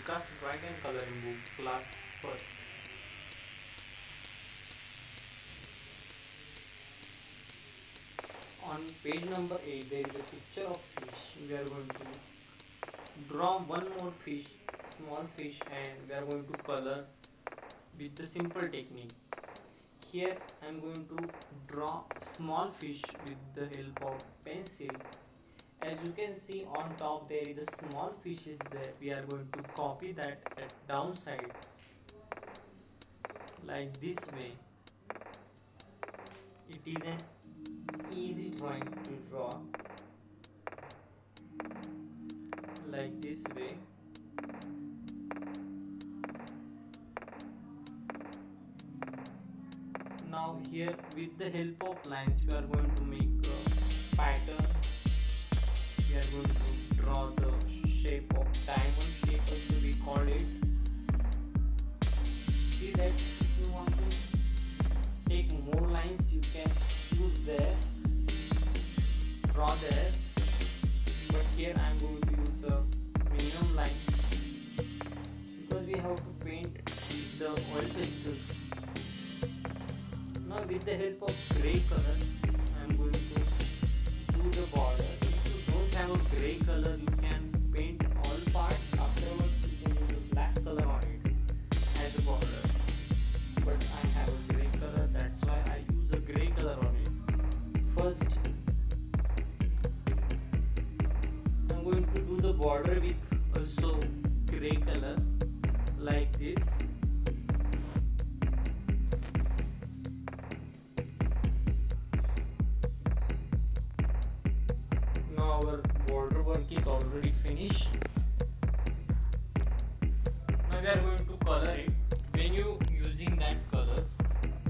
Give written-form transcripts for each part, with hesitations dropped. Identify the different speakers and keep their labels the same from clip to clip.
Speaker 1: Vikas Drawing and Coloring Book, class first. On page number 8, there is a picture of fish. We are going to draw one more fish, small fish, and we are going to color with the simple technique. Here I am going to draw small fish with the help of pencil. As you can see on top there is a small fish is there. We are going to copy that at downside like this way. It is an easy drawing to draw like this way. Now here with the help of lines we are going to make a pattern. We are going to draw the shape of diamond shape also we call it. See that if you want to take more lines you can use there, draw there, but here I am going to use a minimum line because we have to paint with the oil pastels. Now with the help of grey color I am going to do the border. If you don't have a grey color you can paint all parts, afterwards you can use a black color on it as a border, but I have a grey color, that's why I use a grey color on it. First I am going to do the border with also grey color like this. Our border work is already finished. Now we are going to color it. When you using that colors,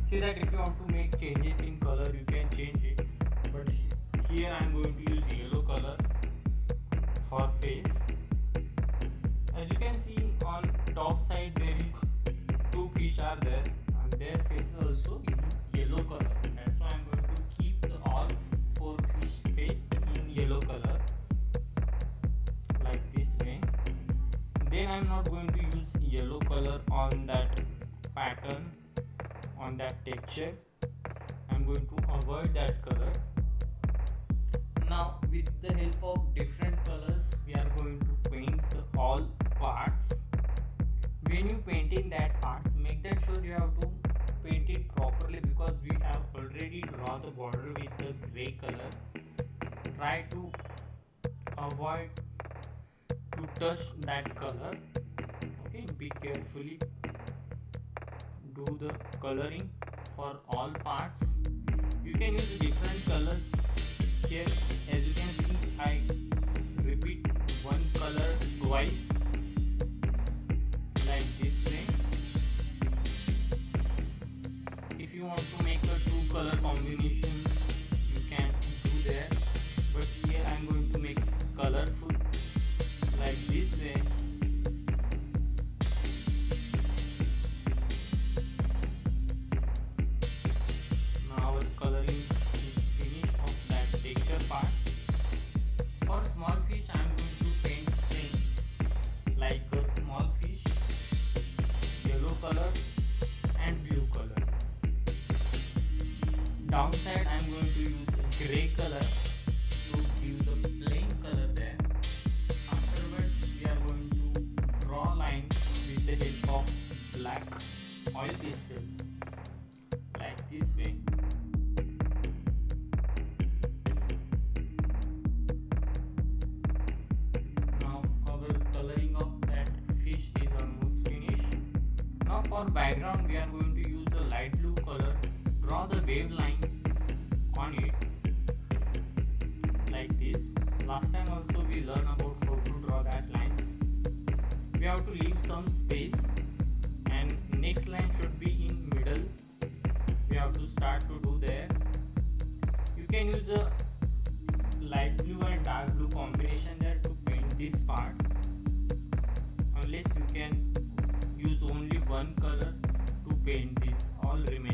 Speaker 1: see that if you want to make changes in color you can change it, but here I am going to use yellow color for face. As you can see on top side there is two fish are there and their faces also in yellow color. That's why I am going to keep the all four fish face in yellow color like this way. Then I am not going to use yellow color on that pattern, on that texture. I am going to avoid that color. Now with the help of different colors we are going to paint all parts. When you painting that parts, make that sure you have to paint it properly because we have already draw the border with the gray color. Try to avoid to touch that color. Okay, be carefully do the coloring for all parts. You can use different colors here. As you can see I repeat one color twice like this way. If you want to make a two color combination you can do there, but here I am going to make colorful like this way. Now our coloring is finished of that texture part. For small fish I am going to paint same like a small fish, yellow color and blue color. Downside I am going to use a grey color to give the plain color there. Afterwards we are going to draw line with the help of black oil pastel like this way. Now our coloring of that fish is almost finished. Now for background we are going to use a light blue color. Draw the wave line on it like this. Last time also we learned about how to draw that lines. We have to leave some space and next line should be in middle. We have to start to do there. You can use a light blue and dark blue combination there to paint this part, unless you can use only one color to paint this all remaining.